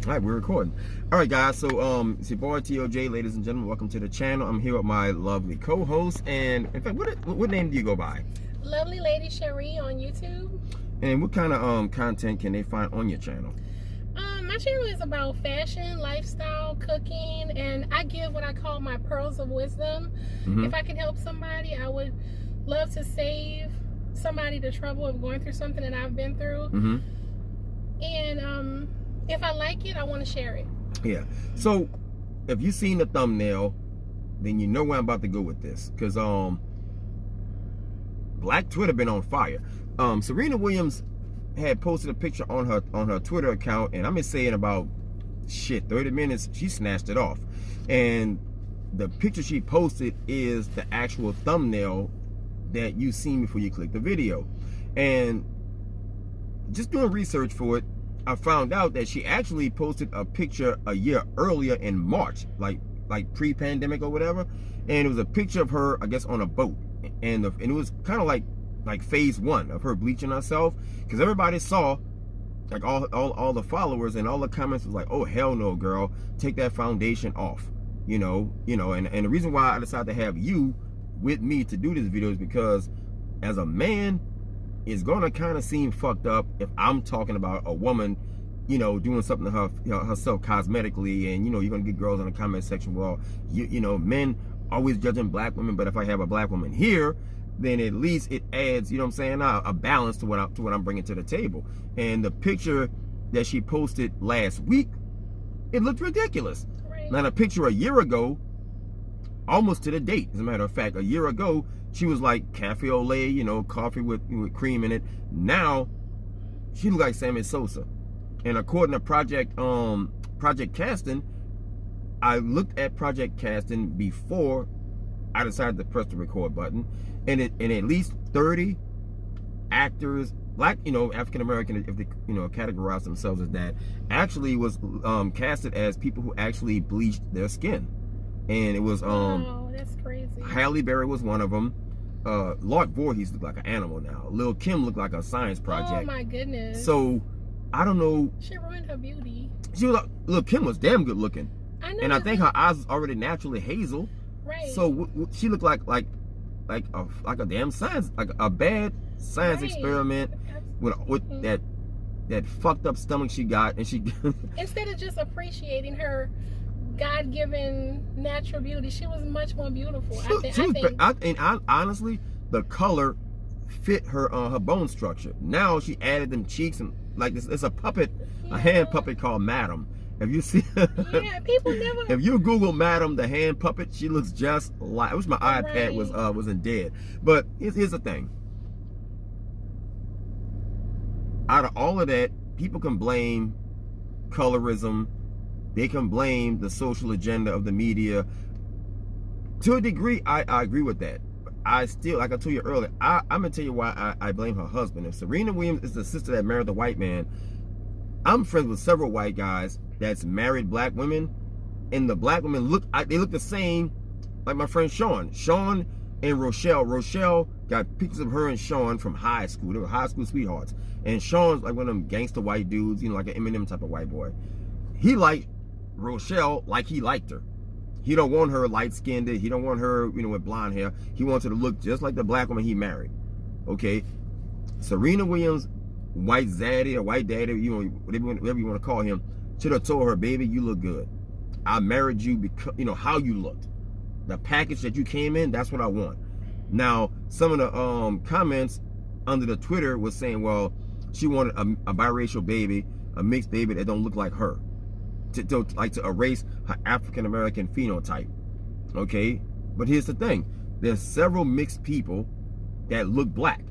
All right, we're recording. All right, guys. So, it's your boy TOJ, ladies and gentlemen. Welcome to the channel. I'm here with my lovely co-host, and in fact, what name do you go by? Lovely Lady Cherie on YouTube. And what kind of content can they find on your channel? My channel is about fashion, lifestyle, cooking, and I give what I call my pearls of wisdom. If I can help somebody, I would love to save somebody the trouble of going through something that I've been through. And if I like it, I want to share it. Yeah. So, if you've seen the thumbnail, then you know where I'm about to go with this, because Black Twitter been on fire. Serena Williams had posted a picture on her Twitter account, and I'm just saying about 30 minutes she snatched it off. And the picture she posted is the actual thumbnail that you seen before you click the video. And just doing research for it, I found out that she actually posted a picture a year earlier in March, like pre-pandemic or whatever, and it was a picture of her, I guess, on a boat, and it was kind of like phase one of her bleaching herself, because everybody saw, like all the followers and all the comments was like, oh hell no, girl, take that foundation off, you know. And the reason why I decided to have you with me to do this video is because as a man, it's gonna kind of seem fucked up if I'm talking about a woman, doing something to her, herself cosmetically, and you're gonna get girls in the comment section, well, men always judging black women, but if I have a black woman here, then at least it adds, a balance to what I'm bringing to the table. And the picture that she posted last week, it looked ridiculous. Right. Now the picture a year ago, almost to the date, as a matter of fact, a year ago, she was like cafe au lait, coffee with cream in it. Now, she looked like Sammy Sosa. And according to Project Casting, I looked at Project Casting before I decided to press the record button, and at least 30 actors, black, African American, if they, categorize themselves as that, actually was casted as people who actually bleached their skin. And it was oh, that's crazy. Halle Berry was one of them. Lark Voorhees looked like an animal now. Lil Kim looked like a science project. Oh my goodness. So I don't know. She ruined her beauty. She was Lil Kim was damn good looking. I know. And I think her eyes was already naturally hazel. Right. So she looked like a damn science, like a bad science experiment with that fucked up stomach she got, and she instead of just appreciating her God-given natural beauty, she was much more beautiful. Honestly, the color fit her her bone structure. Now she added them cheeks, and like this, it's a puppet, a hand puppet called Madam. Have you seen? Yeah, people never. If you Google Madam the hand puppet, she looks just like. I wish my iPad wasn't dead. But here's the thing. Out of all of that, people can blame colorism. They can blame the social agenda of the media. To a degree, I agree with that. But I still, like I told you earlier, I'm going to tell you why I blame her husband. If Serena Williams is the sister that married the white man, I'm friends with several white guys that's married black women, and the black women they look the same, like my friend Sean. Sean and Rochelle. Rochelle got pictures of her and Sean from high school. They were high school sweethearts. And Sean's like one of them gangster white dudes, like an Eminem type of white boy. He liked Rochelle like he liked her. He don't want her light-skinned. He don't want her, with blonde hair. He wants her to look just like the black woman he married. Okay? Serena Williams, white zaddy or white daddy, whatever you want to call him, should have told her, baby, you look good. I married you because, how you looked. The package that you came in, that's what I want. Now, some of the comments under the Twitter was saying, well, she wanted a biracial baby, a mixed baby that don't look like her. To erase her African American phenotype. Okay? But here's the thing. There's several mixed people that look black.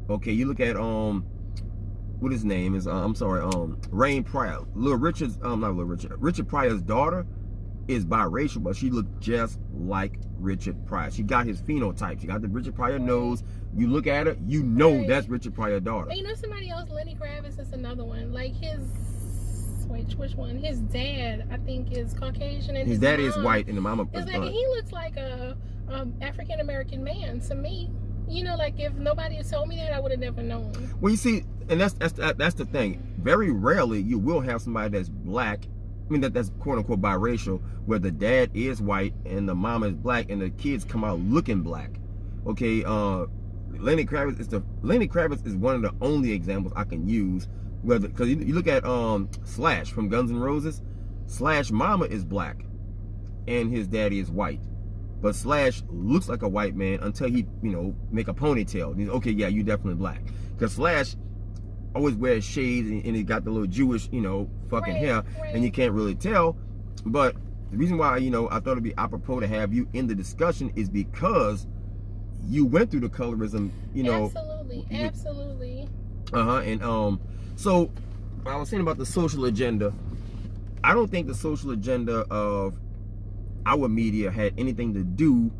Okay, you look at what his name is, Rain Pryor. Richard Pryor's daughter is biracial, but she looked just like Richard Pryor. She got his phenotype. She got the Richard Pryor nose. You look at her, you know that's Richard Pryor's daughter. And somebody else, Lenny Kravitz is another one. Like which one? His dad, I think, is Caucasian, and his dad mom is white, and the mama is black. He looks like a African American man to me. Like if nobody had told me that, I would have never known. Well, you see, and that's the thing. Very rarely you will have somebody that's black I mean, that's quote unquote biracial, where the dad is white and the mom is black and the kids come out looking black. Okay, Lenny Kravitz is one of the only examples I can use, whether, because you look at Slash from Guns N' Roses. Slash mama is black and his daddy is white, but Slash looks like a white man until he, you know, make a ponytail. He's, okay, yeah, you definitely black, because Slash always wears shades and he got the little Jewish, you know, fucking hair, and you can't really tell. But the reason why, you know, I thought it'd be apropos to have you in the discussion is because you went through the colorism, you know. Absolutely. And so I was saying about the social agenda. I don't think the social agenda of our media had anything to do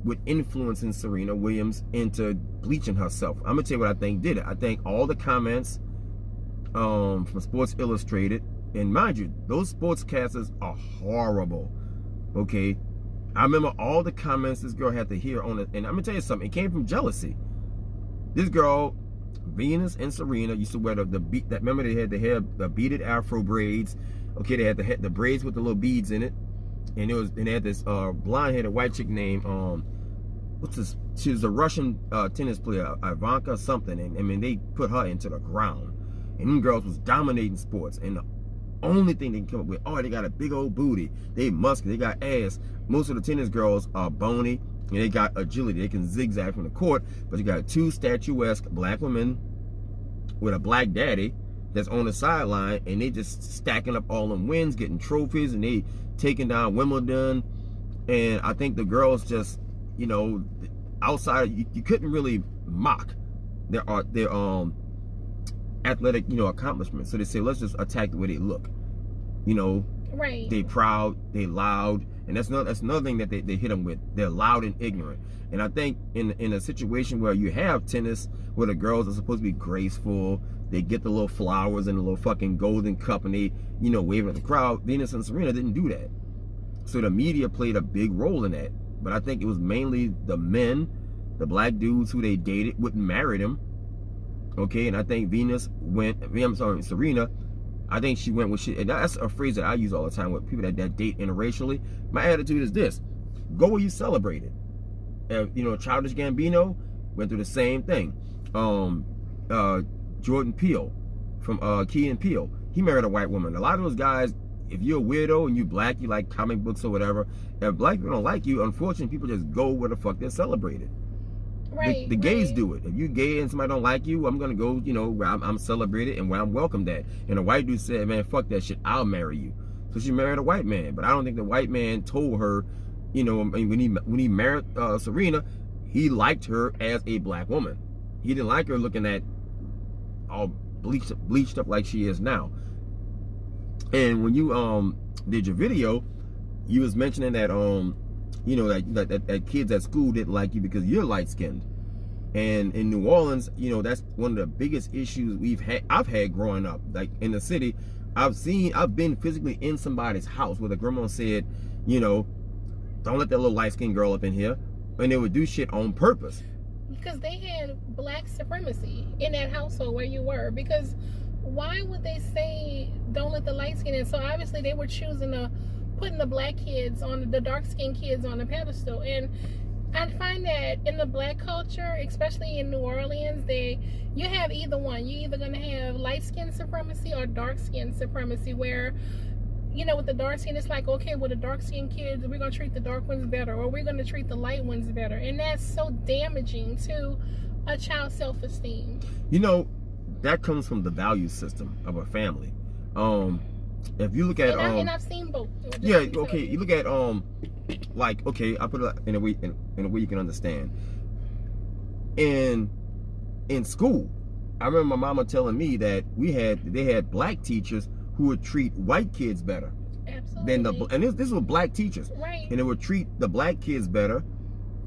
with influencing Serena Williams into bleaching herself. I'm gonna tell you what I think did it. I think all the comments from Sports Illustrated, and mind you, those sportscasters are horrible. Okay, I remember all the comments this girl had to hear on it, and I'm gonna tell you something. It came from jealousy. This girl, Venus and Serena, used to wear the beat. That remember they had the beaded Afro braids. Okay, they had the braids with the little beads in it, and they had this blonde-headed white chick named what's this? She was a Russian tennis player, Ivanka something, and I mean they put her into the ground, and them girls was dominating sports, and the only thing they can come up with, oh, they got a big old booty, they muscular, they got ass. Most of the tennis girls are bony, and they got agility, they can zigzag from the court, but you got two statuesque black women with a black daddy that's on the sideline, and they just stacking up all them wins, getting trophies, and they taking down Wimbledon. And I think the girls just, you know, outside, you couldn't really mock their athletic, you know, accomplishments. So they say, let's just attack the way they look. You know, right? They proud, they loud, and that's another thing that they hit them with. They're loud and ignorant. And I think in a situation where you have tennis, where the girls are supposed to be graceful, they get the little flowers and the little fucking golden cup, and they, you know, waving at the crowd. Venus and Serena didn't do that. So the media played a big role in that. But I think it was mainly the men, the black dudes who they dated wouldn't marry them. Okay, and I think Serena, I think she went with shit. And that's a phrase that I use all the time with people that date interracially. My attitude is this: go where you celebrate it. You know, Childish Gambino went through the same thing. Jordan Peele from Key and Peele, he married a white woman. A lot of those guys, if you're a weirdo and you black, you like comic books or whatever, if black people don't like you, unfortunately, people just go where the fuck they're celebrated. Right. The gays do it. If you gay and somebody don't like you, I'm gonna go, you know, where I'm celebrated and where I'm welcomed at. And a white dude said, man, fuck that shit, I'll marry you. So she married a white man. But I don't think the white man told her, you know, when he married Serena, he liked her as a black woman. He didn't like her looking at all bleached up like she is now. And when you did your video, you was mentioning that you know, that kids at school didn't like you because you're light skinned. And in New Orleans, you know, that's one of the biggest issues I've had growing up. Like in the city, I've been physically in somebody's house where the grandma said, you know, don't let that little light skinned girl up in here, and they would do shit on purpose. Because they had black supremacy in that household where you were. Because why would they say don't let the light skin in? So obviously they were choosing to putting the black kids on the dark skinned kids on the pedestal. And I find that in the black culture, especially in New Orleans, you have either one. You're either gonna have light skin supremacy or dark skin supremacy, where, you know, with the dark skin, it's like, okay, with the dark skinned kids, we're gonna treat the dark ones better, or we're gonna treat the light ones better. And that's so damaging to a child's self-esteem. You know, that comes from the value system of a family. If you look at and I've seen both. Yeah, okay. You look at like, okay, I put it in a way you can understand. In school, I remember my mama telling me that they had black teachers who would treat white kids better. Absolutely. And this was black teachers. Right. And they would treat the black kids better,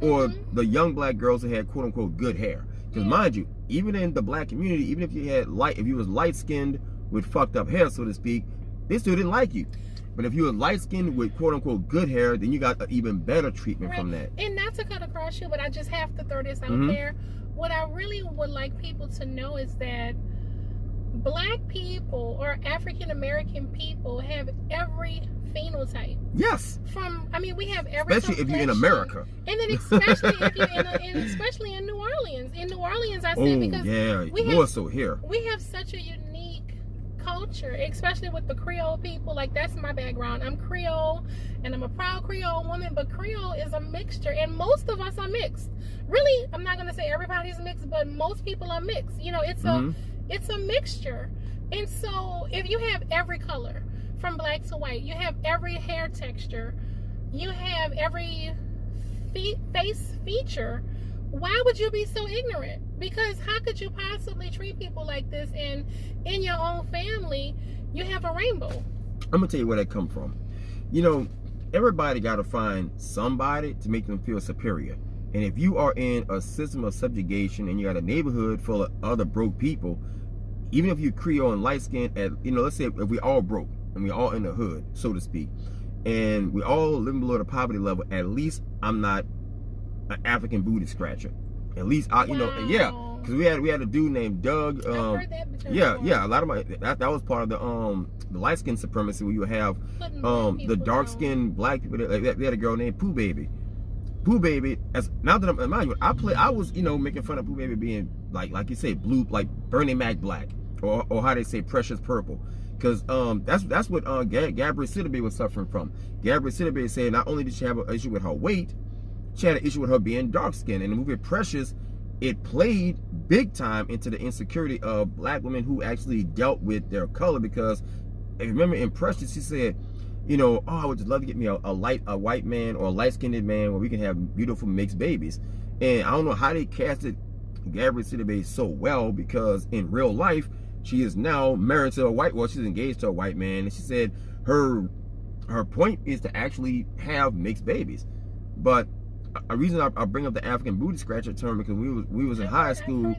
or the young black girls that had quote unquote good hair. Because mind you, even in the black community, even if you was light skinned with fucked up hair, so to speak, they still didn't like you. But if you were light skinned with quote unquote good hair, then you got an even better treatment from that. And not to cut across you, but I just have to throw this out there. What I really would like people to know is that Black people or African American people have every phenotype. Yes. We have every. Especially if you're in America. And then especially if you're especially in New Orleans. In New Orleans, I said because more so here. We have such a unique culture, especially with the Creole people. Like, that's my background. I'm Creole, and I'm a proud Creole woman. But Creole is a mixture, and most of us are mixed. Really, I'm not gonna say everybody's mixed, but most people are mixed. You know, it's a mixture. And so, if you have every color, from black to white, you have every hair texture, you have every face feature, why would you be so ignorant? Because how could you possibly treat people like this, and in your own family you have a rainbow? I'm gonna tell you where that come from. You know, everybody got to find somebody to make them feel superior. And if you are in a system of subjugation and you got a neighborhood full of other broke people, even if you Creole and light skinned, let's say if we all broke and we all in the hood, so to speak, and we all living below the poverty level, at least I'm not an African booty scratcher. At least because we had a dude named Doug. I've heard that a lot of that was part of the light skin supremacy, where you have the dark skinned black people. We had a girl named Pooh Baby. Pooh Baby, now that I'm mind you, I was making fun of Pooh Baby being like you say blue, like Bernie Mac black, or how they say precious purple. Because that's what Gabrielle Sidibe was suffering from. Gabrielle Sidibe said not only did she have an issue with her weight, she had an issue with her being dark skinned. And the movie Precious, it played big time into the insecurity of black women who actually dealt with their color. Because if you remember in Precious, she said, I would just love to get me a white man or a light skinned man where we can have beautiful mixed babies. And I don't know how they casted Gabrielle Sidibe so well, because in real life, she is now married to she's engaged to a white man, and she said her point is to actually have mixed babies. But a reason I bring up the African booty scratcher term, because we was in high school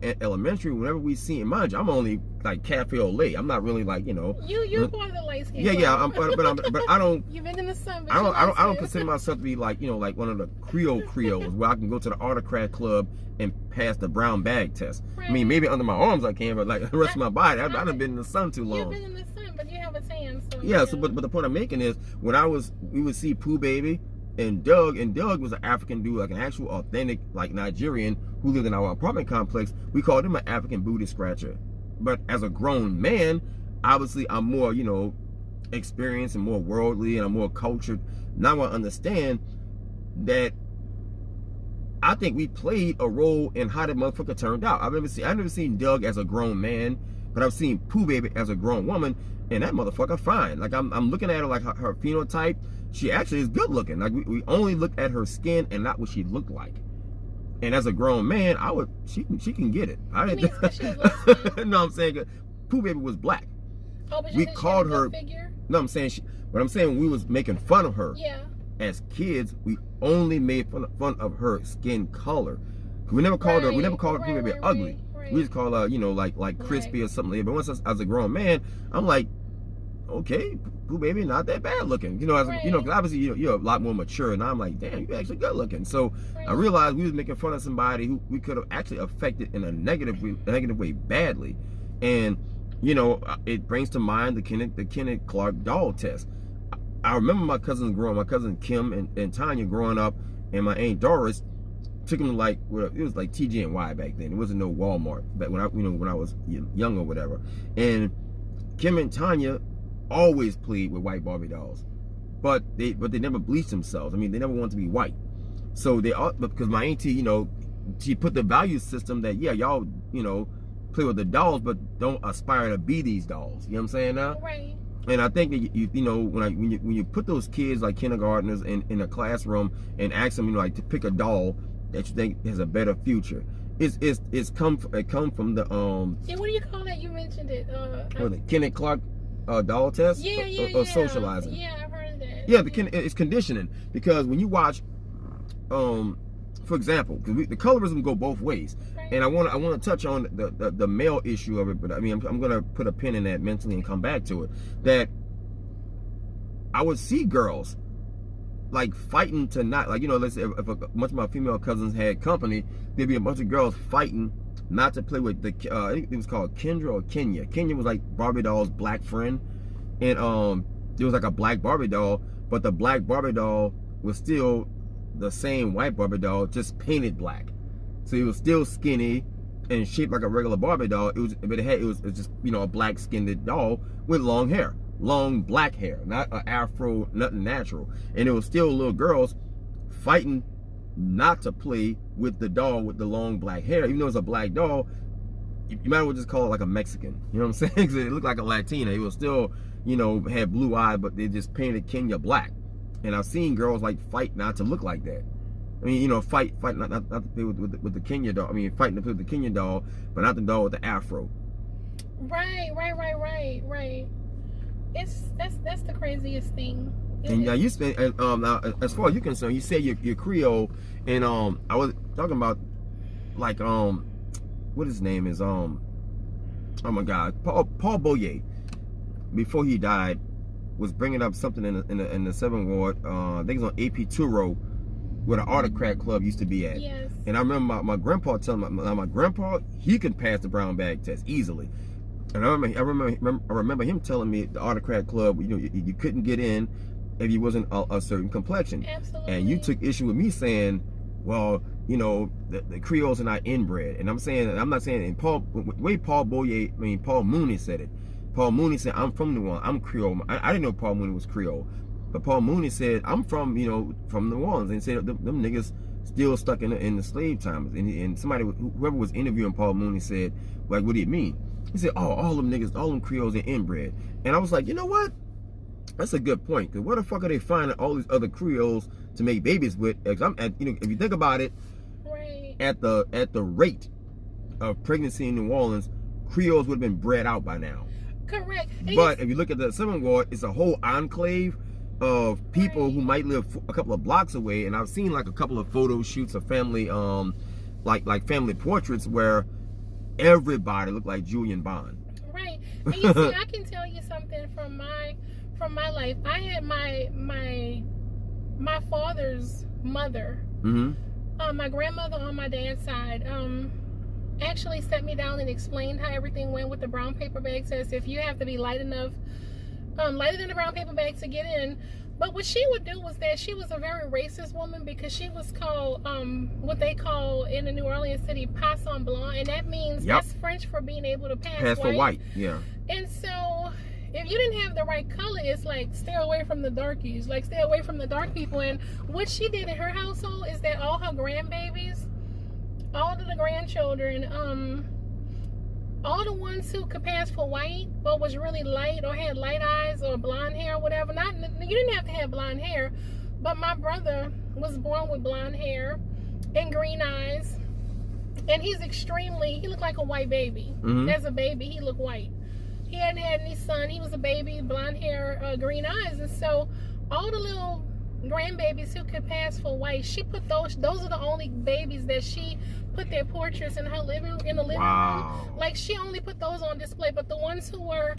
and elementary. Whenever we see it, mind you, I'm only like cafe au lait. I'm not really like You're part of the light skin. Yeah. But I don't. You've been in the sun. But I don't consider myself to be like one of the Creoles where I can go to the autocrat club and pass the brown bag test. Right. I mean, maybe under my arms I can, but like the rest of my body, I've been in the sun too long. You've been in the sun, but you have a tan. So yeah. So, but the point I'm making is we would see Pooh Baby and Doug was an African dude, like an actual authentic like Nigerian who lived in our apartment complex. We called him an African booty scratcher. But as a grown man, obviously I'm more experienced and more worldly, and I'm more cultured. Now I understand that I think we played a role in how that motherfucker turned out. I've never seen Doug as a grown man, but I've seen Pooh Baby as a grown woman, and that motherfucker fine. Like I'm looking at her like her phenotype. She actually is good looking. Like we only look at her skin and not what she looked like. And as a grown man, she can get it. No, I'm saying Pooh Baby was black. Oh, but we called her. Figure? No, I'm saying when we was making fun of her. Yeah. As kids, we only made fun of her skin color. We never called her. We never called her Pooh Baby ugly. Right. We just call her, like crispy or something like that. But once as a grown man, I'm like, okay, Pooh Baby, not that bad looking. Because obviously you're a lot more mature, and I'm like, damn, you're actually good looking. So I realized we was making fun of somebody who we could have actually affected in a negative way badly. And it brings to mind the Kenneth Clark doll test. I remember my cousin Kim and Tanya growing up, and my Aunt Doris took them to it was like TG&Y back then. It wasn't no Walmart back when I was young or whatever. And Kim and Tanya always played with white Barbie dolls, but they never bleached themselves. I mean, they never wanted to be white. So because my auntie, she put the value system that y'all play with the dolls, but don't aspire to be these dolls. You know what I'm saying now? Right. And I think that when you put those kids like kindergartners in a classroom and ask them to pick a doll that you think has a better future, it come from the Yeah, what do you call that? You mentioned it. The Kenneth Clark doll test. Or socializing. Yeah, I've heard of that. Yeah, it's conditioning, because when you watch, for example, because the colorism go both ways. Right. And I want to touch on the male issue of it, but I mean I'm going to put a pin in that mentally and come back to it. That I would see girls like fighting to not, let's say if a bunch of my female cousins had company, there'd be a bunch of girls fighting not to play with the I think it was called Kendra or Kenya. Kenya was like Barbie doll's black friend, and there was like a black Barbie doll, but the black Barbie doll was still the same white Barbie doll, just painted black. So it was still skinny and shaped like a regular Barbie doll. It was just, you know, a black skinned doll with long hair, long black hair, not an afro, nothing natural. And it was still little girls fighting not to play with the doll with the long black hair. Even though it's a black doll, you might as well just call it like a Mexican. You know what I'm saying? Because it looked like a Latina. It was still, you know, had blue eyes, but they just painted Kenya black. And I've seen girls like fight not to look like that. I mean, you know, fight not to play with the Kenya doll. I mean, fighting to play with the Kenya doll, but not the doll with the afro. Right. That's the craziest thing. And now you spend, and now, as far as you're concerned, you say you're Creole, and I was talking about like what his name is, oh my God, Paul Boyer, before he died, was bringing up something in the 7th Ward. I think it's on AP Turo, where the Autocrat Club used to be at. Yes. And I remember my grandpa telling my grandpa he could pass the brown bag test easily. And I remember him telling me the Autocrat Club, you know, you couldn't get in if you wasn't a certain complexion. Absolutely. And you took issue with me saying, well, you know, the Creoles are not inbred. And I'm not saying, and the way Paul Mooney said it. Paul Mooney said, I'm from New Orleans, I'm Creole. I didn't know Paul Mooney was Creole. But Paul Mooney said, I'm from, you know, from New Orleans. And said, them niggas still stuck in the slave times. And somebody, whoever was interviewing Paul Mooney said, like, what do you mean? He said, oh, all them niggas, all them Creoles are inbred. And I was like, you know what? That's a good point. Because where the fuck are they finding all these other Creoles to make babies with? Because you know, if you think about it, right, at the rate of pregnancy in New Orleans, Creoles would have been bred out by now. Correct. But if you look at the 7th Ward, it's a whole enclave of people who might live a couple of blocks away. And I've seen like a couple of photo shoots of family, like family portraits where everybody looked like Julian Bond. Right. And you see, I can tell you something from my life. I had my father's mother, my grandmother on my dad's side, actually sat me down and explained how everything went with the brown paper bag test. If you have to be light enough, lighter than the brown paper bag to get in. But what she would do was that she was a very racist woman, because she was called what they call in the New Orleans city passant blanc, and that means that's French for being able to pass white. For white, yeah. And so if you didn't have the right color, it's like, stay away from the darkies, like stay away from the dark people. And what she did in her household is that all her grandbabies, all of the grandchildren, all the ones who could pass for white or was really light or had light eyes or blonde hair or whatever, you didn't have to have blonde hair, but my brother was born with blonde hair and green eyes, and he looked like a white baby. As a baby, he looked white. He hadn't had any son. He was a baby, blonde hair, green eyes. And so all the little grandbabies who could pass for white, she put those are the only babies that she put their portraits in the living room. Like, she only put those on display. But the ones who were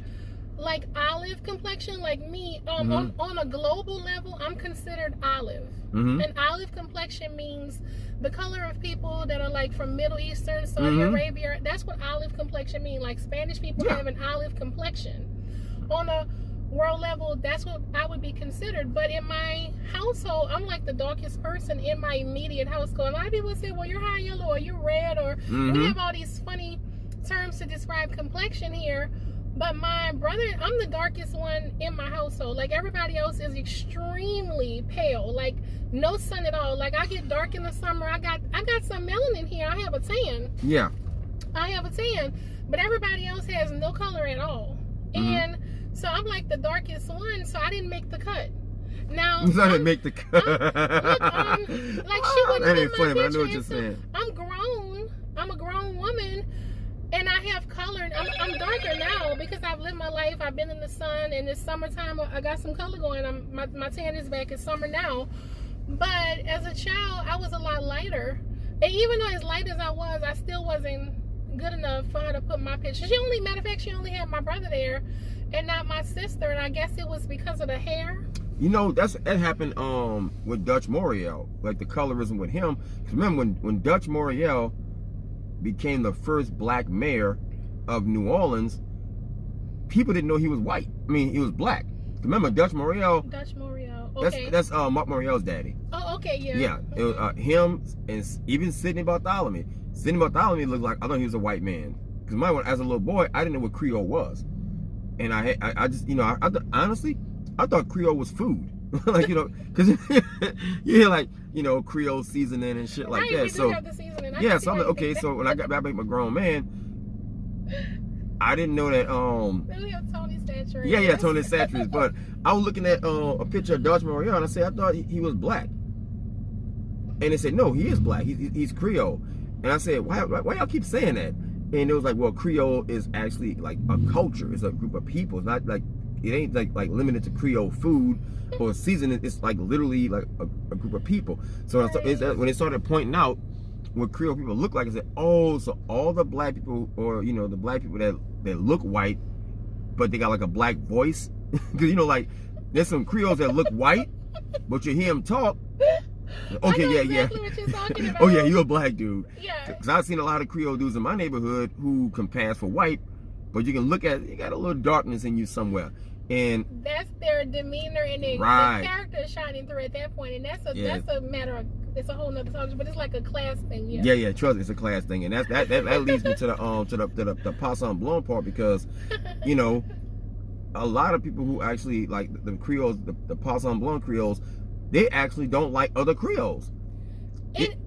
like olive complexion, like me, on a global level, I'm considered olive. And olive complexion means the color of people that are like from Middle Eastern, Saudi Arabia. That's what olive complexion means. Like, Spanish people have an olive complexion. On a world level, that's what I would be considered. But in my household, I'm like the darkest person in my immediate household. A lot of people say, well, you're high yellow, or you're red, or we have all these funny terms to describe complexion here. But my brother, I'm the darkest one in my household. Like, everybody else is extremely pale, like no sun at all. Like, I get dark in the summer. I got some melanin here. I have a tan. Yeah, I have a tan, but everybody else has no color at all. And so I'm like the darkest one, so I didn't make the cut. Now, I didn't make the cut. Like, she wouldn't that ain't funny, but I know what you're saying. I'm grown. I'm a grown woman, and I have color. I'm darker now because I've lived my life. I've been in the sun, and it's summertime. I got some color going. My tan is back. It's summer now. But as a child, I was a lot lighter. And even though as light as I was, I still wasn't good enough for her to put my picture. Matter of fact, she only had my brother there and not my sister. And I guess it was because of the hair. You know, that happened with Dutch Moriel, like the colorism with him. 'Cause remember when Dutch Moriel became the first black mayor of New Orleans, people didn't know he was white. I mean, he was black. Remember Dutch Morial? Dutch Morial. Okay. That's Mark Morial's daddy. Oh, okay, yeah. Yeah, it was him and even Sidney Bartholomew. Sidney Bartholomew looked like, I thought he was a white man. Because as a little boy, I didn't know what Creole was. And I just, honestly, I thought Creole was food. Like, because you hear like, Creole seasoning and shit like that. So, yeah, so I'm like, okay, so when I got back with my grown man, I didn't know that, Tony Satchery. Yeah, Tony Satchery. But I was looking at a picture of Dutch Morial, and I said, I thought he was black. And they said, no, he is black. He's Creole. And I said, why y'all keep saying that? And it was like, well, Creole is actually like a culture. It's a group of people. It's not like, it ain't like limited to Creole food or seasoning. It's like literally like a group of people. So when they started pointing out what Creole people look like, I said, oh, so all the black people, or the black people that look white, but they got like a black voice, because like there's some Creoles that look white, but you hear them talk. Okay, yeah. What you're talking about. Oh yeah, you're a black dude. Yeah. Because I've seen a lot of Creole dudes in my neighborhood who can pass for white, but you can look at, you got a little darkness in you somewhere. And that's their demeanor and their character is shining through at that point, and that's a matter of, it's a whole nother subject, but it's like a class thing. Yeah, trust me, it's a class thing, and that leads me to the Poisson Blanc part, because a lot of people who actually like the Creoles, the Poisson Blanc Creoles, they actually don't like other Creoles.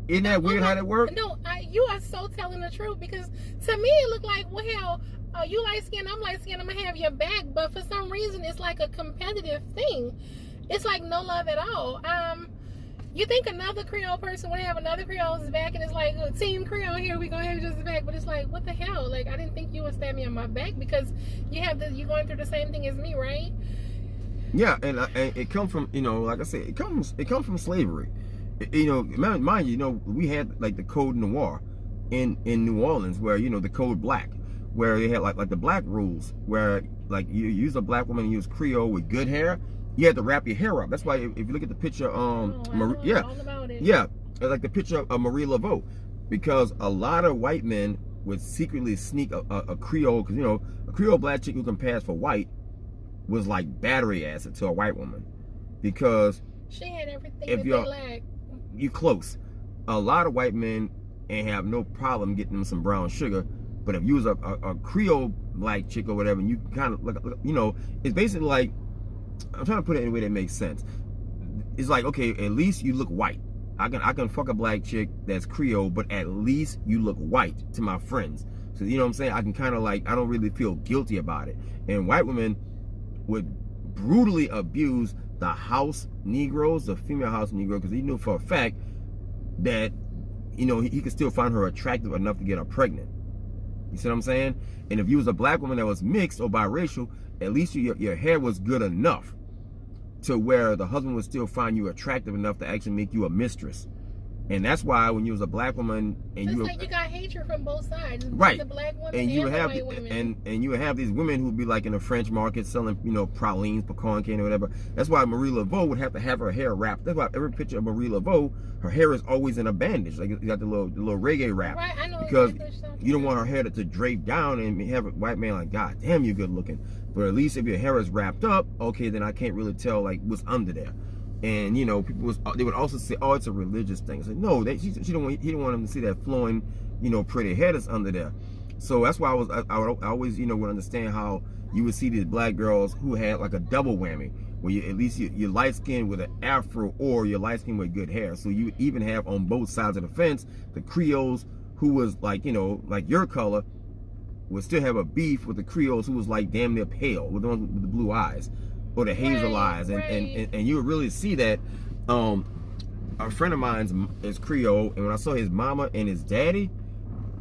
Isn't that weird how that works? No, you are so telling the truth, because to me it looked like, well, hell, you light skin, I'm light skin, I'm gonna have your back, but for some reason it's like a competitive thing. It's like no love at all. You think another Creole person would have another Creole's back, and it's like, Team Creole, here we gonna have each other's back, but it's like, what the hell? Like, I didn't think you would stab me on my back, because you're going through the same thing as me, right? Yeah, and it comes from, like I said, it comes from slavery. Mind you, we had like the Code Noir in New Orleans, where the Code Black, where they had like the black rules, where like you use a black woman and use Creole with good hair, you had to wrap your hair up. That's why if you look at the picture, all about it. Yeah, like the picture of Marie Laveau, because a lot of white men would secretly sneak a Creole, because a Creole black chick who can pass for white was like battery acid to a white woman, because she had everything that they lacked. You close. A lot of white men ain't have no problem getting them some brown sugar, but if you was a Creole black chick or whatever, and you kind of look, it's basically like, I'm trying to put it in a way that makes sense. It's like, okay, at least you look white. I can fuck a black chick that's Creole, but at least you look white to my friends. So you know what I'm saying? I can kind of like, I don't really feel guilty about it. And white women would brutally abuse the house Negroes, the female house Negro, because he knew for a fact that he could still find her attractive enough to get her pregnant. You see what I'm saying? And if you was a black woman that was mixed or biracial, at least your hair was good enough to where the husband would still find you attractive enough to actually make you a mistress. And that's why when you was a black woman and you got hatred from both sides, right? The black women and you would have the white women. and you would have these women who would be like in the French market selling pralines, pecan candy, or whatever. That's why Marie Laveau would have to have her hair wrapped. That's why every picture of Marie Laveau, her hair is always in a bandage, like you got the little reggae wrap, right? I know, because you don't want her hair to drape down and have a white man like, God damn, you good looking. But at least if your hair is wrapped up, okay, then I can't really tell like what's under there. And people they would also say, oh, it's a religious thing. It's like, no, he don't want them to see that flowing, pretty hair that's under there. So that's why I always would understand how you would see these black girls who had like a double whammy, where you're light skinned with an afro, or you're light skinned with good hair. So you even have on both sides of the fence the Creoles who was like like your color would still have a beef with the Creoles who was like damn near pale, with the ones with the blue eyes or the hazel eyes, and you would really see that. A friend of mine is Creole, and when I saw his mama and his daddy,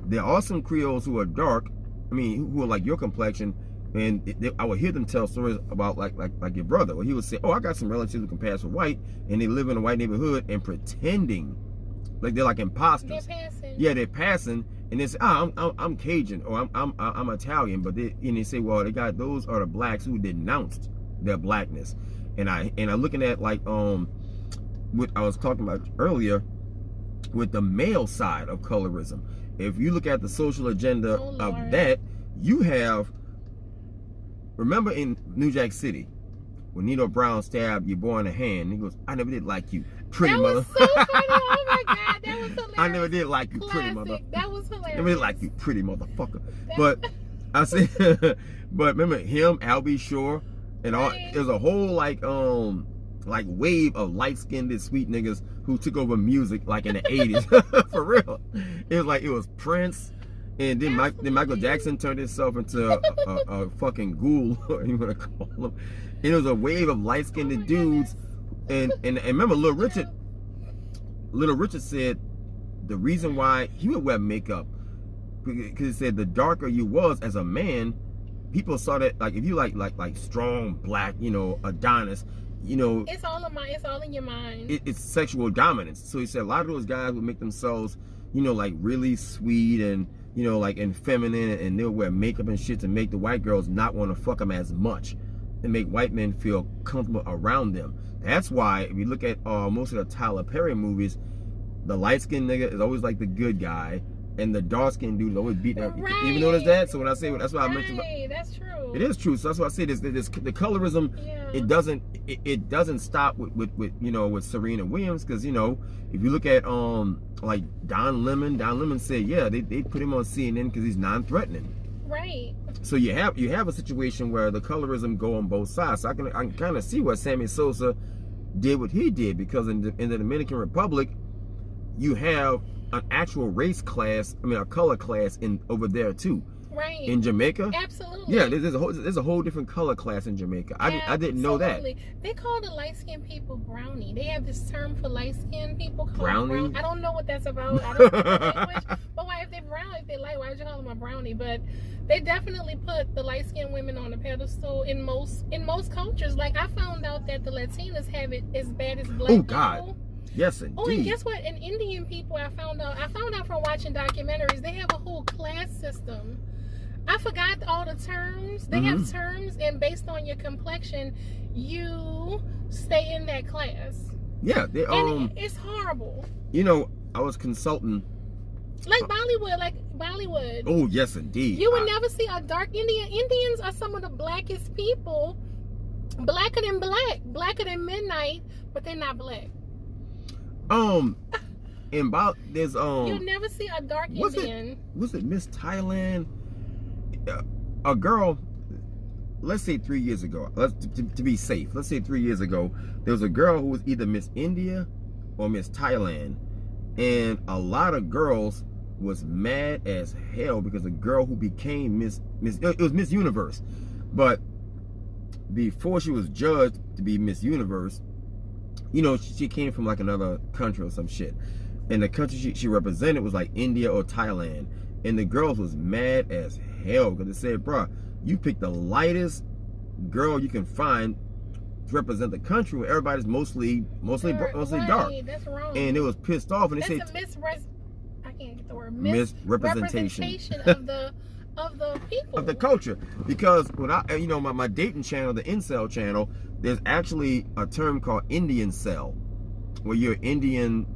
there are some Creoles who are dark, who are like your complexion, and I would hear them tell stories about like your brother, where he would say, oh, I got some relatives who can pass for white, and they live in a white neighborhood and pretending like they're like imposters. They're passing. Yeah, they're passing, and they say, I'm Cajun, or I'm Italian, but they say, well, those are the blacks who denounced their blackness. And I looking at like what I was talking about earlier with the male side of colorism, if you look at the social agenda of that, you have, remember in New Jack City, when Nino Brown stabbed your boy in the hand, he goes, I never did like you, pretty mother. That was so funny. Oh my God, that was hilarious. I never did like you, Classic. pretty mother. That was hilarious. Never did like you, pretty motherfucker. But I said, but remember him, Albie Shore, and all. There's a whole like wave of light-skinned sweet niggas who took over music like in the 80s. For real. It was like it was Prince, and then Michael Jackson turned himself into a fucking ghoul, or you want to call him. And it was a wave of light-skinned dudes. And remember Little Richard said the reason why he would wear makeup, because he said the darker you was as a man, people saw that, like, if you like strong black, you know, Adonis, you know, it's all in your mind. It's sexual dominance. So he said a lot of those guys would make themselves, you know, like really sweet and, you know, like and feminine, and they'll wear makeup and shit to make the white girls not want to fuck them as much, and make white men feel comfortable around them. That's why if you look at most of the Tyler Perry movies, the light-skinned nigga is always like the good guy, and the dark-skinned dude is always beating up. Right. Even notice that? So when I say, that's why I mentioned. That's true. It is true. So that's why I say this the colorism. Yeah. It doesn't stop with you know, with Serena Williams, because, you know, if you look at like Don Lemon said, yeah, they put him on CNN because he's non-threatening. Right. So you have a situation where the colorism go on both sides. So I can kind of see what Sammy Sosa did what he did, because in the Dominican Republic, you have an actual race class, a color class over there too. Right. In Jamaica? Absolutely. Yeah, there's a whole different color class in Jamaica. I didn't know that. They call the light-skinned people brownie. They have this term for light-skinned people called brownie. I don't know what that's about. I don't know the language. But why, if they're brown, if they light, why would you call them a brownie? But they definitely put the light-skinned women on a pedestal in most cultures. Like, I found out that the Latinas have it as bad as black people. Oh God. Yes, indeed. Oh, and guess what? In Indian people, I found out from watching documentaries, they have a whole class system. I forgot all the terms. They have terms, and based on your complexion, you stay in that class. Yeah, and it's horrible. You know, I was consulting. Like Bollywood. Oh, yes, indeed. You would never see a dark Indian. Indians are some of the blackest people. Blacker than black. Blacker than midnight, but they're not black. There's You'll never see a dark Indian. Was it Miss Thailand? A girl, let's say 3 years ago, to be safe, let's say 3 years ago, there was a girl who was either Miss India or Miss Thailand, and a lot of girls was mad as hell because the girl who became it was Miss Universe, but before she was judged to be Miss Universe, you know, she came from like another country or some shit, and the country she represented was like India or Thailand, and the girls was mad as hell because they said, bruh, you picked the lightest girl you can find to represent the country where everybody's mostly dark. That's wrong. And it was pissed off, and they said I can't get the word misrepresentation of the people, of the culture. Because when my dating channel, the incel channel, there's actually a term called Indian cell, where you're Indian,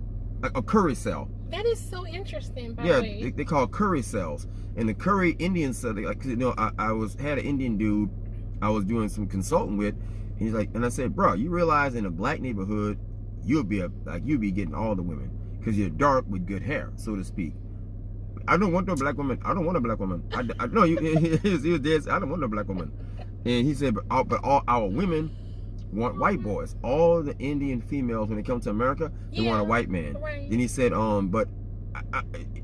a curry cell. That is so interesting, by the way. Yeah, they call curry cells. And the curry Indian cell, like, you know, I had an Indian dude I was doing some consulting with, and he's like, and I said, bro, you realize in a black neighborhood, you'll be getting all the women because you're dark with good hair, so to speak. I don't want no black woman. I don't want a black woman. I know he was dead. I don't want no black woman. And he said, but all our women want white boys. All the Indian females, when they come to America, they want a white man. Right. Then he said, but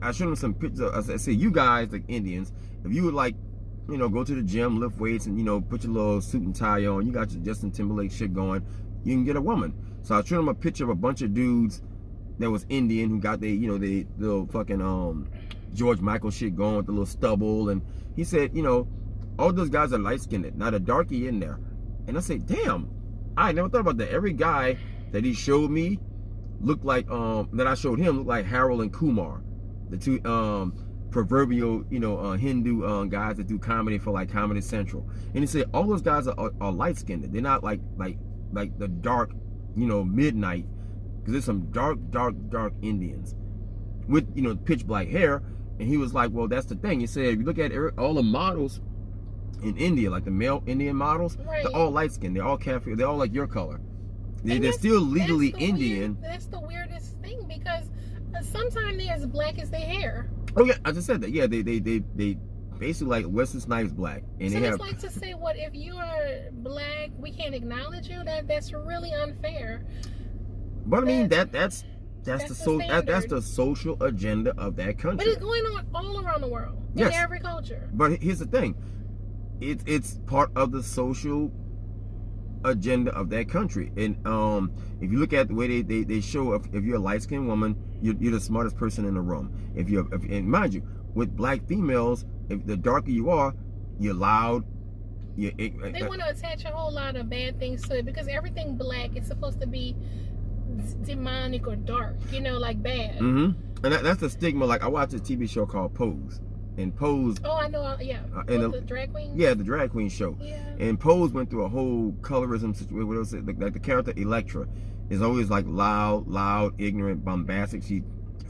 I showed him some pictures. I said, you guys, like Indians, if you would like, you know, go to the gym, lift weights, and, you know, put your little suit and tie on, you got your Justin Timberlake shit going, you can get a woman. So I showed him a picture of a bunch of dudes that was Indian who got they little fucking George Michael shit going with the little stubble, and he said, you know, all those guys are light skinned, not a darkie in there. And I said, damn, I never thought about that. Every guy that he showed me looked like that I showed him looked like Harold and Kumar, the two proverbial, you know, Hindu guys that do comedy for like Comedy Central. And he said all those guys are light skinned. They're not like the dark, you know, midnight, because there's some dark Indians with, you know, pitch black hair. And he was like, well, that's the thing. He said, if you look at all the models in India, like the male Indian models, right. they're all light skinned. They're all cafe. They're all like your color. They're still legally Indian. That's the weirdest thing, because sometimes they're as black as their hair. Oh yeah, I just said that. Yeah, they basically like Wesley Snipes black, and so they it's have like to say, what if you are black, we can't acknowledge you? That's really unfair. But I mean that's the social agenda of that country. But it's going on all around the world, in every culture. But here's the thing, it's part of the social agenda of that country. And if you look at the way they show, if you're a light-skinned woman, you're the smartest person in the room. And mind you, with black females, if the darker you are, you're loud. They want to attach a whole lot of bad things to it, because everything black is supposed to be demonic or dark, like bad. And that's the stigma. Like, I watched a TV show called Pose. And Pose. Oh, I know. Yeah. And the drag queen. Yeah, the drag queen show. Yeah. And Pose went through a whole colorism situation. What else? Like the character Electra is always like loud, ignorant, bombastic. She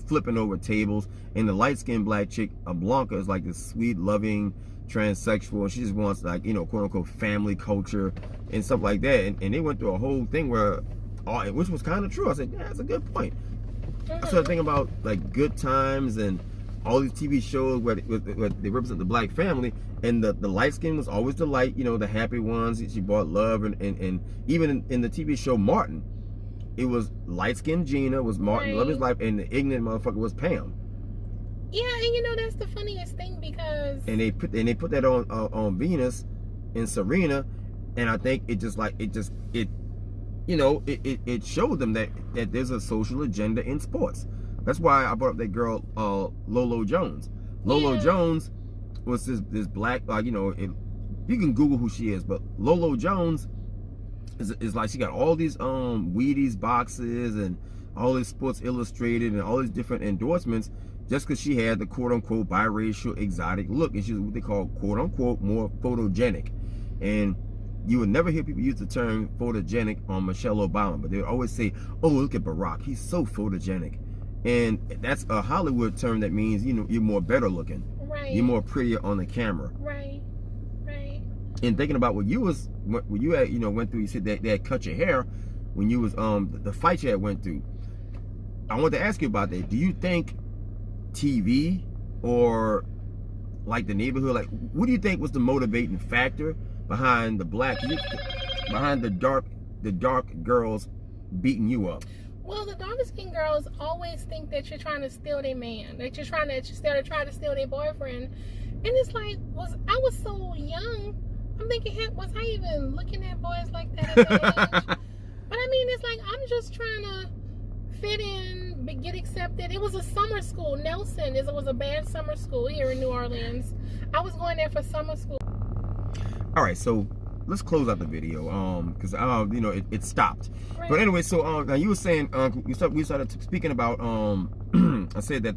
flipping over tables. And the light skinned black chick, Blanca, is like this sweet, loving transsexual. She just wants, like, quote unquote family culture and stuff like that. And they went through a whole thing where, which was kind of true. I said, yeah, that's a good point. I started thinking about like Good Times and all these TV shows where they represent the black family, and the light skin was always the light, the happy ones. She brought love, and even in the TV show Martin, it was light skinned Gina was Martin, right. Love His Life, and the ignorant motherfucker was Pam. Yeah, and that's the funniest thing, because they put that on Venus and Serena, and I think it showed them that there's a social agenda in sports. That's why I brought up that girl, Lolo Jones. Lolo Jones was this black, you can Google who she is, but Lolo Jones is like, she got all these Wheaties boxes and all this Sports Illustrated and all these different endorsements, just because she had the quote-unquote biracial exotic look, and she was what they call quote-unquote more photogenic. And you would never hear people use the term photogenic on Michelle Obama, but they would always say, oh, look at Barack, he's so photogenic. And that's a Hollywood term that means, you're more better looking. Right. You're more prettier on the camera. Right. And thinking about what you had, went through, you said that they had cut your hair when you was, the fight you had went through. I want to ask you about that. Do you think TV or like the neighborhood, like, what do you think was the motivating factor behind behind the dark girls beating you up? Well, the darker skinned girls always think that you're trying to steal their man, that you're trying to steal their boyfriend. And it's like, I was so young, I'm thinking, was I even looking at boys like that at that age? But I mean, it's like, I'm just trying to fit in, get accepted. It was a summer school. Nelson, it was a bad summer school here in New Orleans. I was going there for summer school. All right, so let's close out the video, because it stopped. Right. But anyway, so now you were saying, we started speaking about, I said that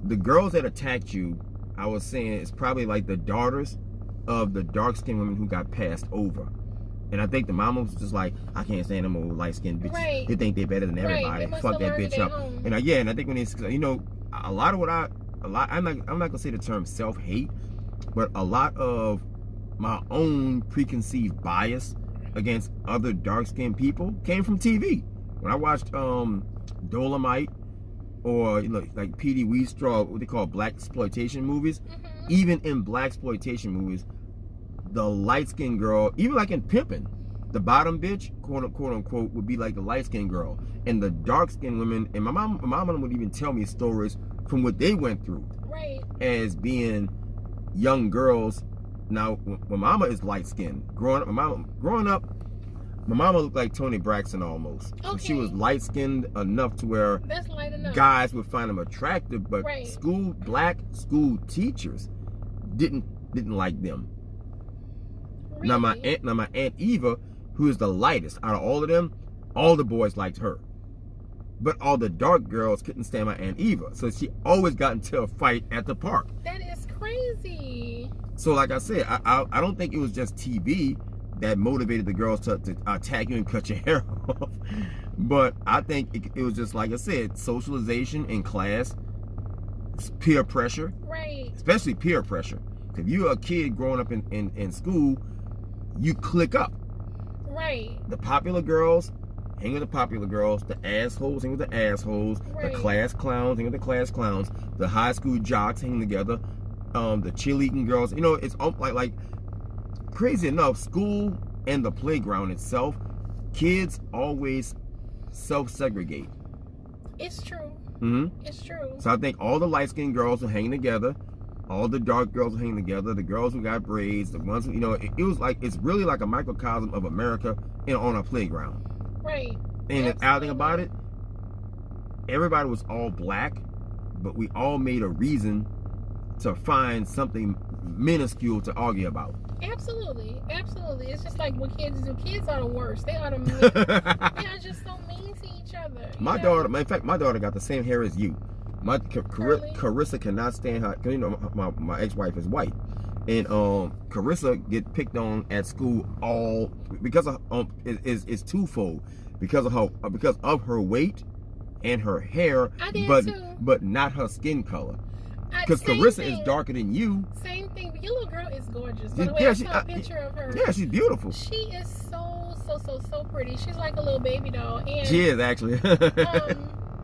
the girls that attacked you, I was saying it's probably like the daughters of the dark-skinned women who got passed over. And I think the mama was just like, I can't stand them old light-skinned bitches. Right. They think they're better than everybody. Right. Fuck that bitch up. Home. And and I think when it's, a lot of I'm not gonna say the term self-hate, but a lot of my own preconceived bias against other dark-skinned people came from TV. When I watched Dolomite, or like P.D. Wheatstraw, what they call black exploitation movies, even in black exploitation movies, the light-skinned girl, even like in Pimpin', the bottom bitch, quote unquote, would be like the light-skinned girl, and the dark-skinned women, and my mom would even tell me stories from what they went through, right, as being young girls. Now, my mama is light-skinned. Growing up, my mama looked like Toni Braxton almost. Okay. So she was light-skinned enough to where that's light enough. Guys would find them attractive, but right. black school teachers didn't like them. Really? Now my aunt Eva, who is the lightest out of all of them, all the boys liked her. But all the dark girls couldn't stand my Aunt Eva. So she always got into a fight at the park. That is crazy. So like I said, I don't think it was just TV that motivated the girls to attack you and cut your hair off. But I think it was just, like I said, socialization in class, peer pressure. Right. Especially peer pressure. If you're a kid growing up in school, you click up. Right. The popular girls hang with the popular girls. The assholes hang with the assholes. Right. The class clowns hang with the class clowns. The high school jocks hang together. The cheerleading girls. You know, it's like crazy enough, school and the playground itself, kids always self-segregate. It's true. Mm-hmm. It's true. So I think all the light-skinned girls are hanging together. All the dark girls are hanging together. The girls who got braids, the ones who, you know, it was like, it's really like a microcosm of America on a playground. Right. And the other thing about it, everybody was all black, but we all made a reason to find something minuscule to argue about. Absolutely. Absolutely. It's just like what kids do. Kids are the worst. They are the mean. They are just so mean to each other. My daughter, in fact, my daughter got the same hair as you. My Carissa cannot stand her. You know, my ex-wife is white, and Carissa get picked on at school all because of it's twofold, because of her weight and her hair, but not her skin color. Because Carissa is darker than you. Same thing, but your little girl is gorgeous. By the way, I saw a picture of her. Yeah, she's beautiful. She is so pretty. She's like a little baby doll. And she is actually.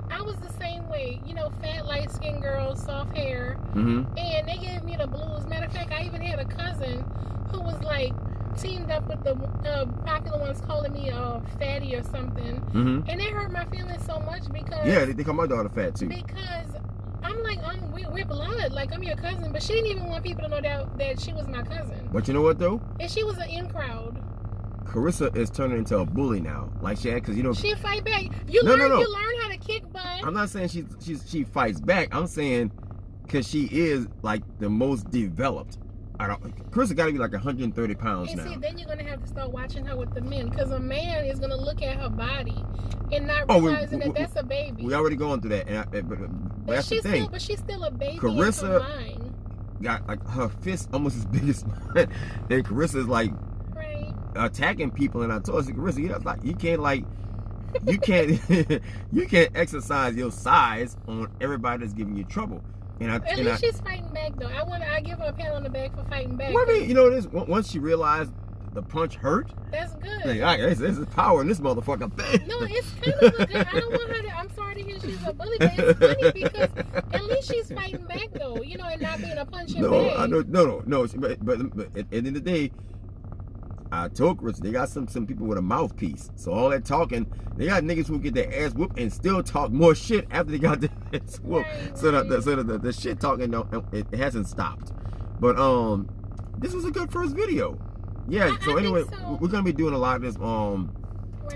I was the same way, you know, fat, light-skinned girl, soft hair, and they gave me the blues. Matter of fact, I even had a cousin who was like teamed up with the popular ones calling me a fatty or something, and it hurt my feelings so much because they call my daughter fat too. Because I'm like, we're blood, like I'm your cousin, but she didn't even want people to know that she was my cousin. But you know what though? And she was an in crowd. Carissa is turning into a bully now, like because you know she fight back. You learn how to kick butt. I'm not saying she fights back. I'm saying because she is like the most developed. Carissa got to be like 130 pounds now. See, then you're gonna have to start watching her with the men, because a man is gonna look at her body and not realizing that that's a baby. We already going through that, but that's the thing. But she's still a baby. Carissa in her mind. Got like her fist almost as big as mine, and Carissa is like attacking people, and I told her, Carissa, you can't exercise your size on everybody that's giving you trouble. At least she's fighting back though. I give her a pat on the back for fighting back. Well, I mean, you know this. Once she realized the punch hurt, that's good. Like, this is power in this motherfucker thing. No, it's kind of good. I don't want her to. I'm sorry to hear she's a bully, but it's funny because at least she's fighting back though. You know, and not being a punching bag. I know, no. But at the end of the day, I told Chris they got some people with a mouthpiece. So all that talking, they got niggas who get their ass whooped and still talk more shit after they got their ass whooped. Right, so the shit talking it hasn't stopped. But this was a good first video. Yeah. So anyway, we're gonna be doing a lot of this. Now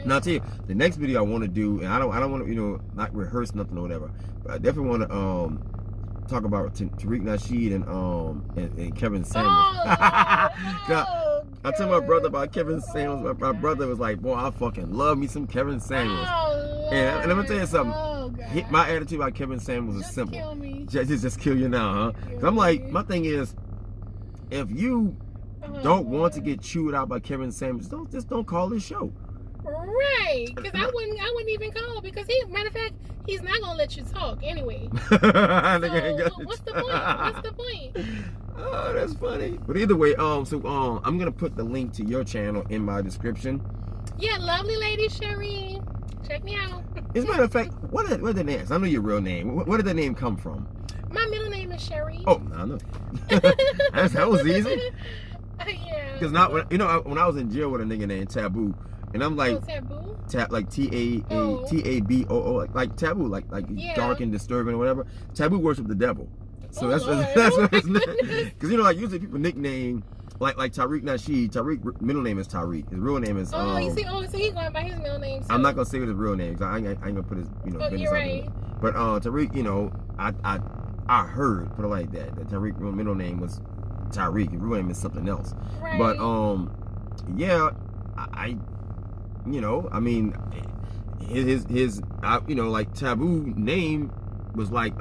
I'll tell you, the next video I want to do, and I don't want to not rehearse nothing or whatever, but I definitely want to talk about Tariq Nasheed and Kevin Samuels. I told my brother about Kevin Samuels. My brother was like, boy, I fucking love me some Kevin Samuels. And let me tell you something. My attitude about Kevin Samuels is simple. Kill me. Just kill you now, huh? Because I'm like, my thing is, if you don't want to get chewed out by Kevin Samuels, don't call this show. Right, because I wouldn't even call, because matter of fact, he's not gonna let you talk anyway. So, what's the point? Oh, that's funny. But either way, I'm gonna put the link to your channel in my description. Yeah, lovely lady Sherry. Check me out. As a matter of fact, what are the names? I know your real name. Where did the name come from? My middle name is Sherry. Oh, I know. that was easy. Yeah. Because when I was in jail with a nigga named Taboo, and I'm like, Taboo? Like Taboo, like Taboo, like dark and disturbing or whatever. Taboo worship the devil. So that's what his name. Because like usually people nickname like Tariq Nasheed. Tariq middle name is Tariq. His real name is. So he's going by his middle name. So. I'm not gonna say what his real name is. I ain't gonna put his business you're right. But Tariq, I heard, put it like that Tariq middle name was Tariq. His real name is something else. Right. But yeah, I mean, his like Taboo name was like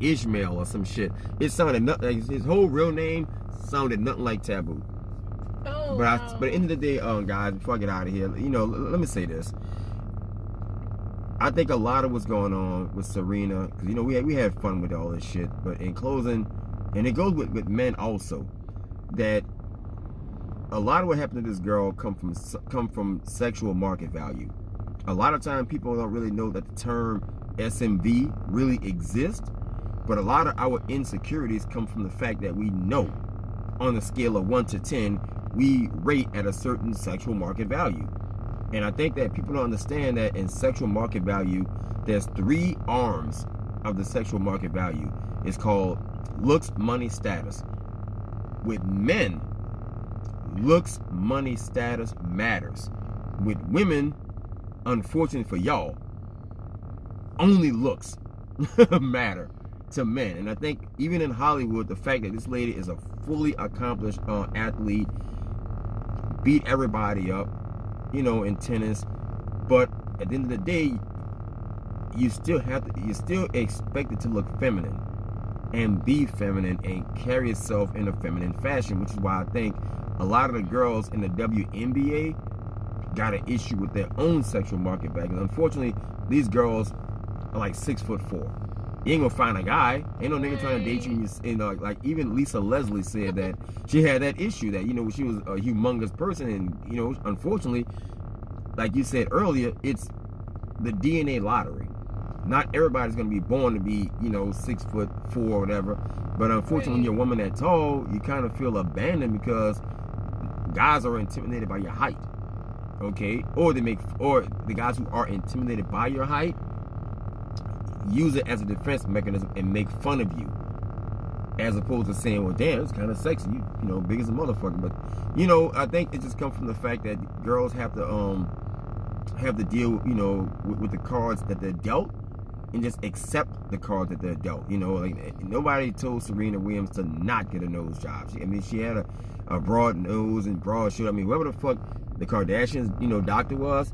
Ishmael or some shit. It sounded nothing. His whole real name sounded nothing like Taboo. Oh, but at the end of the day, guys, before I get out of here, let me say this. I think a lot of what's going on with Serena, because, you know, we had fun with all this shit, but in closing, and it goes with men also, that a lot of what happened to this girl come from sexual market value. A lot of time people don't really know that the term SMV really exists, but a lot of our insecurities come from the fact that we know on a scale of 1 to 10, we rate at a certain sexual market value. And I think that people don't understand that in sexual market value, there's 3 arms of the sexual market value. It's called looks, money, status. With men, looks, money, status matters. With women, unfortunately for y'all, only looks matter to men. And I think even in Hollywood, the fact that this lady is a fully accomplished athlete, beat everybody up, you know, in tennis, but at the end of the day, you're still expected to look feminine and be feminine and carry yourself in a feminine fashion, which is why I think a lot of the girls in the WNBA got an issue with their own sexual market value. Unfortunately, these girls are like 6'4". You ain't gonna find a guy. Ain't no nigga trying to date you. And like even Lisa Leslie said that she had that issue, that, you know, she was a humongous person, and, you know, unfortunately, like you said earlier, it's the DNA lottery. Not everybody's gonna be born to be, you know, 6'4" or whatever. But unfortunately, when you're a woman that tall, you kind of feel abandoned because guys are intimidated by your height. Okay, or the guys who are intimidated by your height use it as a defense mechanism and make fun of you, as opposed to saying, well, damn, it's kind of sexy, you know, big as a motherfucker. But, you know, I think it just comes from the fact that girls have to deal, you know, with the cards that they're dealt, and just accept the cards that they're dealt. You know, like, nobody told Serena Williams to not get a nose job. I mean, she had a broad nose and broad shoulder. I mean, whoever the fuck the Kardashians, you know, doctor was,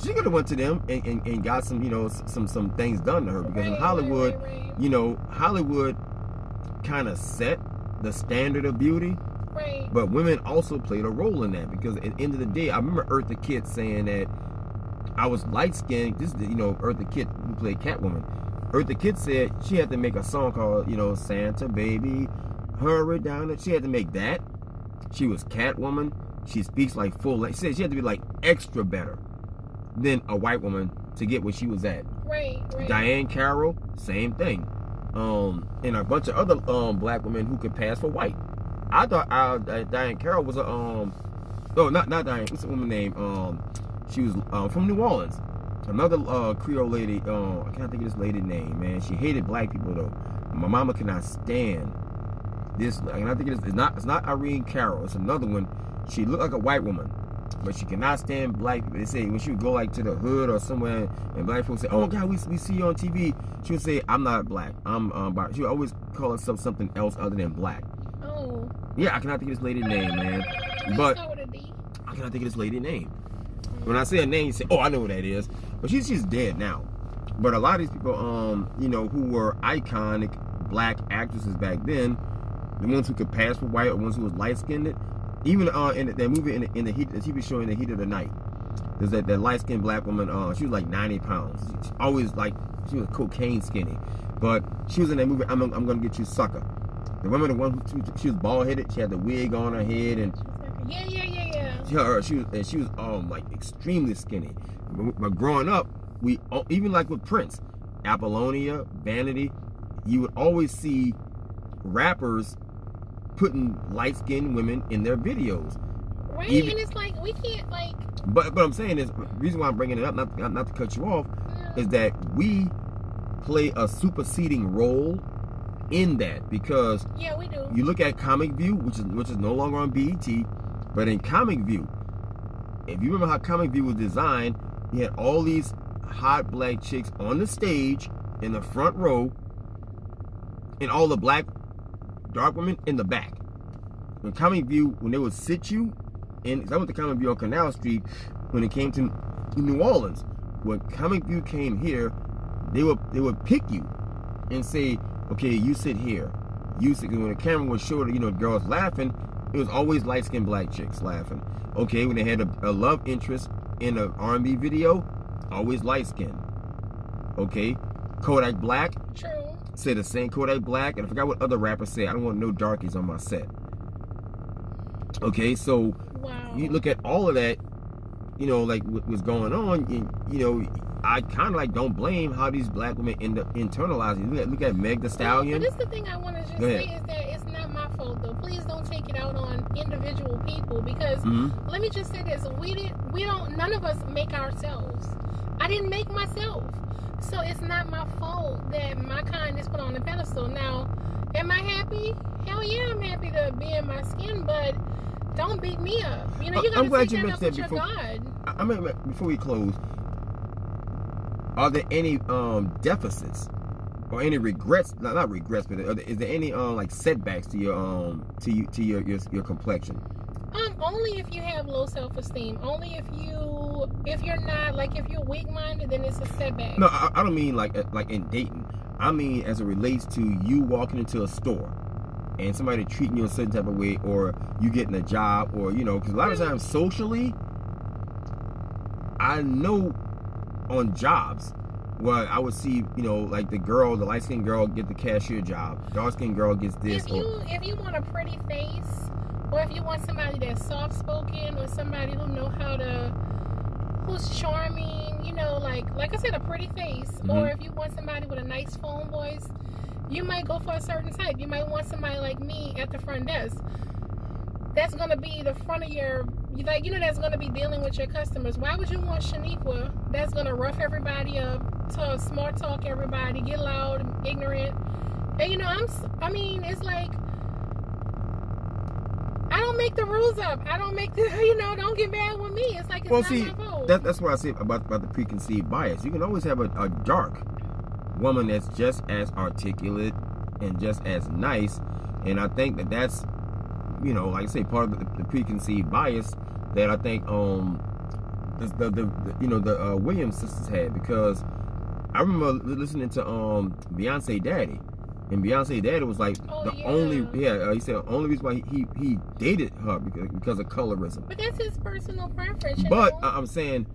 she could have went to them and got some, you know, some things done to her. Because in Hollywood, you know, Hollywood kind of set the standard of beauty. Right. But women also played a role in that, because at the end of the day, I remember Eartha Kitt saying that I was light-skinned. This is, you know, Eartha Kitt, who played Catwoman. Eartha Kitt said she had to make a song called, you know, Santa Baby, Hurry Down. She had to make that. She was Catwoman. She speaks like full length. She said she had to be like extra better than a white woman to get where she was at. Right. Diane Carroll, same thing. And a bunch of other black women who could pass for white. I thought Diane Carroll was a not Diane. What's the woman name? She was from New Orleans. Another Creole lady. I can't think of this lady's name, man. She hated black people though. My mama cannot stand this. I cannot think of this. It's not Irene Carroll. It's another one. She looked like a white woman, but she cannot stand black people. They say when she would go like to the hood or somewhere, and black folks say, "Oh God, we see you on TV." She would say, "I'm not black. I'm black." She would always call herself something else other than black. Oh. Yeah, I cannot think of this lady's name, man. But I cannot think of this lady's name. When I say a name, you say, "Oh, I know who that is." But she's dead now. But a lot of these people, you know, who were iconic black actresses back then, the ones who could pass for white, or ones who was light skinned. Even in that movie, in the TV show In the Heat of the Night, there's that light skinned black woman. She was like 90 pounds. She always she was cocaine skinny, but she was in that movie. I'm gonna get you, sucker. The woman, the one who she was bald headed. She had the wig on her head, and yeah. She was like extremely skinny. But growing up, we even like with Prince, Apollonia, Vanity, you would always see rappers putting light-skinned women in their videos. Right, and it's like, we can't, like... But I'm saying is, the reason why I'm bringing it up, not to cut you off, is that we play a superseding role in that, because... Yeah, we do. You look at Comic View, which is no longer on BET, but in Comic View, if you remember how Comic View was designed, you had all these hot black chicks on the stage, in the front row, and all the black dark women in the back. When Comic View, when they would sit you in, I went to Comic View on Canal Street when it came to New Orleans. When Comic View came here, they would pick you and say, okay, you sit here. You sit. When the camera would show, you know, girls laughing, it was always light-skinned black chicks laughing. Okay, when they had a love interest in an R&B video, always light skin. Okay, Kodak Black. True. Say the same. Kodak Black, and I forgot what other rappers say. I don't want no darkies on my set. Okay, so wow. You look at all of that, you know, like what was going on, and, you know, I kind of like don't blame how these black women end up internalizing. Look at Meg Thee Stallion. But this is the thing I want to just say is that it's not my fault though. Please don't take it out on individual people, because let me just say this: none of us make ourselves. I didn't make myself, so it's not my fault that my kind is put on a pedestal. Now, am I happy? Hell yeah, I'm happy to be in my skin, but don't beat me up. You know, you gotta take that up with your God. I mean, before we close, are there any deficits or any regrets? Not regrets, but is there any like setbacks to your your complexion? Only if you have low self-esteem. Only if you're not, like, if you're weak-minded, then it's a setback. No, I don't mean like in dating. I mean as it relates to you walking into a store and somebody treating you a certain type of way, or you getting a job, or, you know, because a lot of times socially, I know on jobs where I would see, you know, like the light-skinned girl get the cashier job, dark-skinned girl gets this. If you want a pretty face, or if you want somebody that's soft-spoken, or somebody who's charming, you know, like I said, a pretty face, or if you want somebody with a nice phone voice, you might go for a certain type. You might want somebody like me at the front desk. That's going to be the front of your, like, you know, that's going to be dealing with your customers. Why would you want Shaniqua that's going to rough everybody up, smart talk everybody, get loud, ignorant? And, you know, I mean, it's like, I don't make the rules up. I don't make the, you know, don't get mad with me. It's like, it's not my fault. That's what I say about the preconceived bias. You can always have a dark woman that's just as articulate and just as nice, and I think that's, you know, like I say, part of the preconceived bias that I think the Williams sisters had, because I remember listening to Beyonce Daddy, and Beyonce Daddy was like he said the only reason why he dated her because of colorism. But that's his personal preference. But I'm saying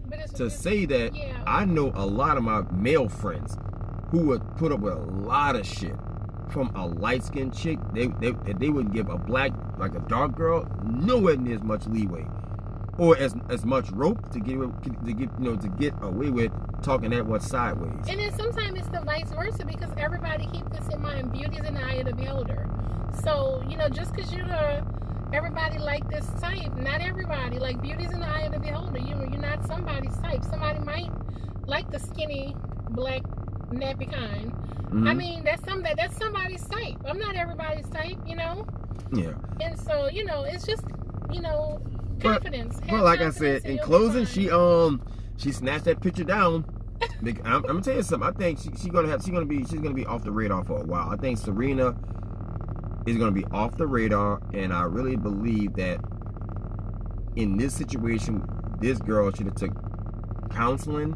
say that I know a lot of my male friends who would put up with a lot of shit from a light-skinned chick. They wouldn't give a black, like a dark girl, nowhere near as much leeway or as much rope to get away with talking that much sideways. And then sometimes it's the vice versa, because everybody keep this in mind: beauty's in the eye of the beholder. So, you know, just because everybody like this type, not everybody. Like, beauty's in the eye of the beholder. You're not somebody's type. Somebody might like the skinny black nappy kind. I mean, that's somebody's type. I'm not everybody's type, you know. Yeah. And so, you know, it's just, you know, confidence. Well, like I said, in closing, she snatched that picture down. I'm gonna tell you something. I think she's gonna be off the radar for a while. I think Serena is gonna be off the radar, and I really believe that in this situation, this girl should have took counseling,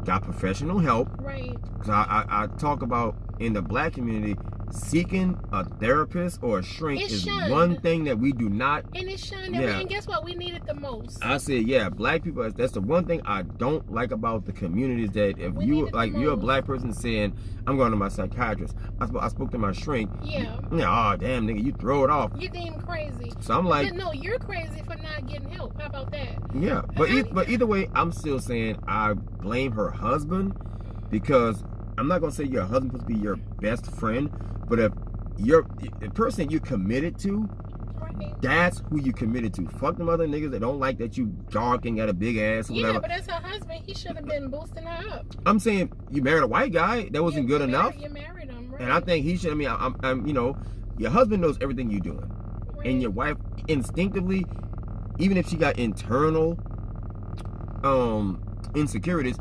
got professional help, because I talk about in the black community, seeking a therapist or a shrink is one thing that we do not. And it's shunned. And guess what? We need it the most. I said, black people, that's the one thing I don't like about the community, is that if you're a black person saying, I'm going to my psychiatrist, I spoke to my shrink. Oh, damn, nigga, you throw it off. You deem crazy. So I'm like, but no, you're crazy for not getting help. How about that? Yeah, but either way, I'm still saying I blame her husband, because I'm not going to say your husband's supposed to be your best friend, but if you're the person you're committed to, that's who you committed to. Fuck them other niggas that don't like that you dark and got a big ass or whatever. Yeah, but that's her husband. He should have been boosting her up. I'm saying you married a white guy that wasn't good enough. You married him, right? And I think he should. I mean, I'm you know, your husband knows everything you're doing, and your wife instinctively, even if she got internal insecurities,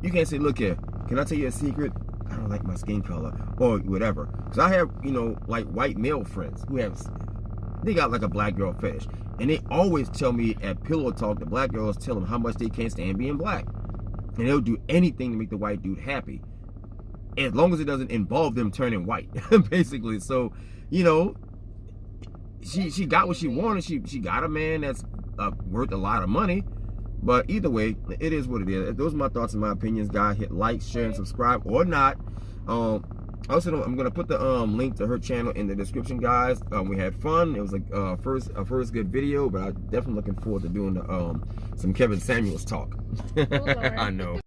you can't say, look here, can I tell you a secret? I don't like my skin color or whatever. Because I have, you know, like white male friends who they got like a black girl fetish. And they always tell me at Pillow Talk, the black girls tell them how much they can't stand being black. And they'll do anything to make the white dude happy, as long as it doesn't involve them turning white, basically. So, you know, she got what she wanted. She got a man that's worth a lot of money. But either way, it is what it is. Those are my thoughts and my opinions, guys. Hit like, share, and subscribe, or not. Also, I'm gonna put the link to her channel in the description, guys. We had fun. It was like a first good video, but I'm definitely looking forward to doing the some Kevin Samuels talk. Oh, Lord. I know.